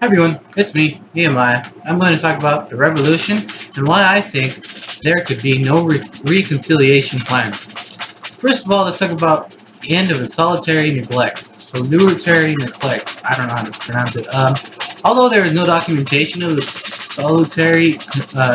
Hi everyone, it's me, Nehemiah. I'm going to talk about the revolution and why I think there could be no reconciliation plan. First of all, let's talk about the end of the solitary neglect. Solitary neglect. I don't know how to pronounce it. Although there is no documentation of the solitary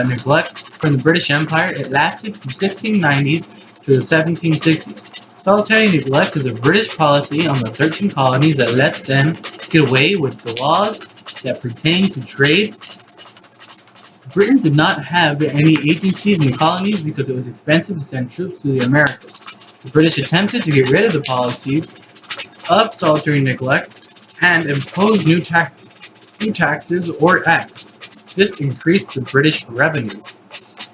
neglect from the British Empire, it lasted from 1690s to the 1760s. Solitary neglect is a British policy on the 13 colonies that let them get away with the laws that pertain to trade. Britain did not have any agencies in the colonies because it was expensive to send troops to the Americas. The British attempted to get rid of the policies of solitary neglect and impose new taxes or acts. This increased the British revenue.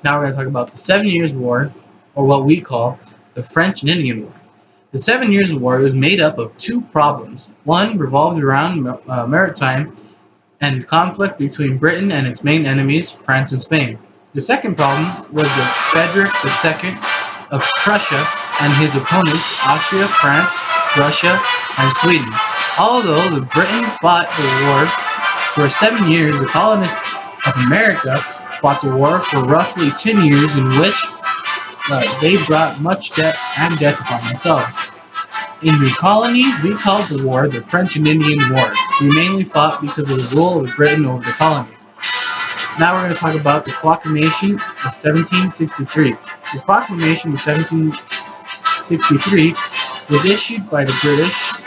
Now we're going to talk about the 7 Years' War, or what we call the French and Indian War. The 7 Years' War was made up of two problems. One revolved around maritime and conflict between Britain and its main enemies, France and Spain. The second problem was the Frederick II of Prussia and his opponents, Austria, France, Russia, and Sweden. Although the Britain fought the war for 7 years, the colonists of America fought the war for roughly 10 years, in which they brought much debt and death upon themselves. In the colonies, we called the war the French and Indian War. We mainly fought because of the rule of Britain over the colonies. Now we're going to talk about the Proclamation of 1763. The Proclamation of 1763 was issued by the British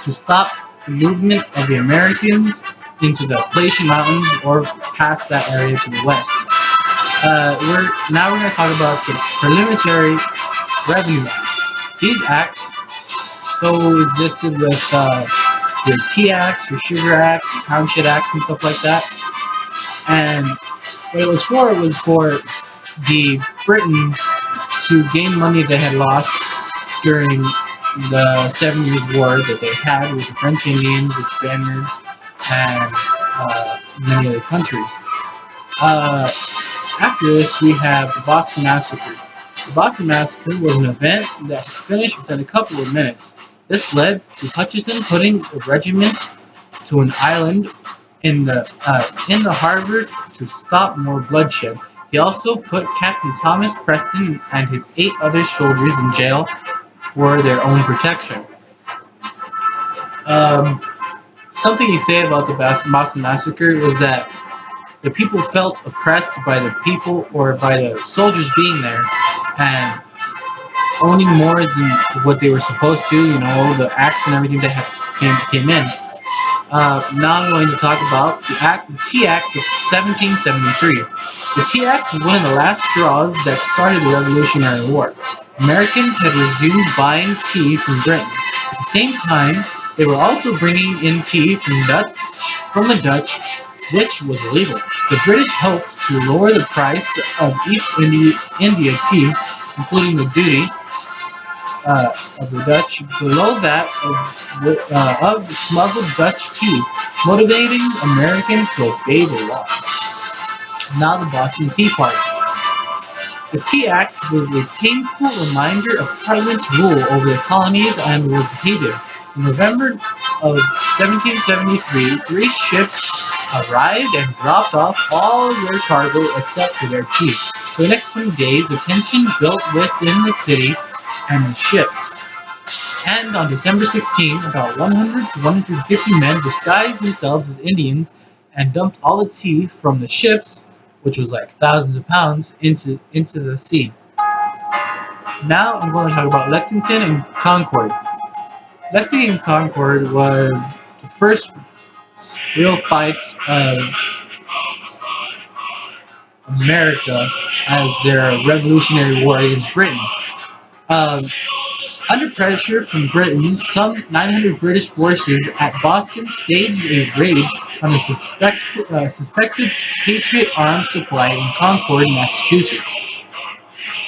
to stop the movement of the Americans into the Appalachian Mountains or past that area to the west. We're going to talk about the Preliminary Revenue Act. These acts existed with your Tea Acts, your Sugar Act, your Township Acts, and stuff like that. And what it was for the Britons to gain money they had lost during the 7 Years' War that they had with the French Indians, the Spaniards, and many other countries. After this, we have the Boston Massacre. The Boston Massacre was an event that finished within a couple of minutes. This led to Hutchinson putting a regiment to an island in the harbor to stop more bloodshed. He also put Captain Thomas Preston and his 8 other soldiers in jail for their own protection. Um, Something you say about the Boston Massacre was that the people felt oppressed by the people or by the soldiers being there and owning more than what they were supposed to, the acts and everything that came in. Now I'm going to talk about the Tea Act of 1773. The Tea Act was one of the last straws that started the Revolutionary War. Americans had resumed buying tea from Britain. At the same time, they were also bringing in tea from the Dutch, which was illegal. The British hoped to lower the price of East India tea, including the duty of the Dutch, below that of smuggled Dutch tea, motivating Americans to obey the law. Now the Boston Tea Party. The Tea Act was a painful reminder of Parliament's rule over the colonies and was hated. In November of 1773, 3 ships arrived and dropped off all their cargo except for their tea. For the next 20 days, the tension built within the city and the ships. And on December 16, about 100 to 150 men disguised themselves as Indians and dumped all the tea from the ships, which was like thousands of pounds, into the sea. Now I'm going to talk about Lexington and Concord. Lexington and Concord was the first real fight of America as their Revolutionary War against Britain. Um, Under pressure from Britain, some 900 British forces at Boston staged a raid on a suspected Patriot arms supply in Concord, Massachusetts,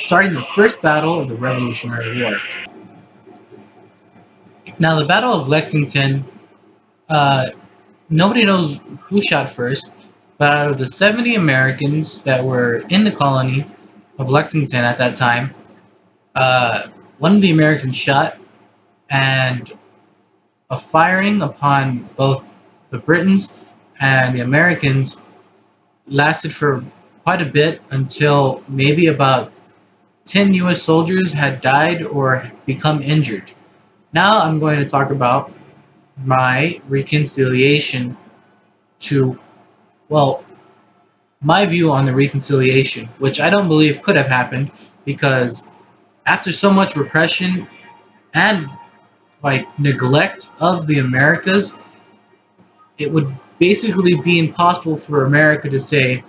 starting the first battle of the Revolutionary War. Now, the Battle of Lexington, uh, nobody knows who shot first, but out of the 70 Americans that were in the colony of Lexington at that time, one of the Americans shot, and a firing upon both the Britons and the Americans lasted for quite a bit until maybe about 10 US soldiers had died or become injured. Now I'm going to talk about my reconciliation to, well, my view on the reconciliation, which I don't believe could have happened because after so much repression and neglect of the Americas, it would basically be impossible for America to say,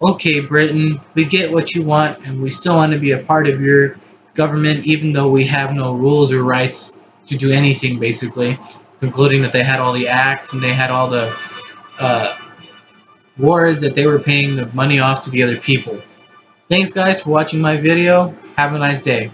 okay, Britain, we get what you want and we still want to be a part of your government, even though we have no rules or rights to do anything, basically, concluding that they had all the acts and they had all the uh, wars that they were paying the money off to the other people. Thanks, guys, for watching my video. Have a nice day.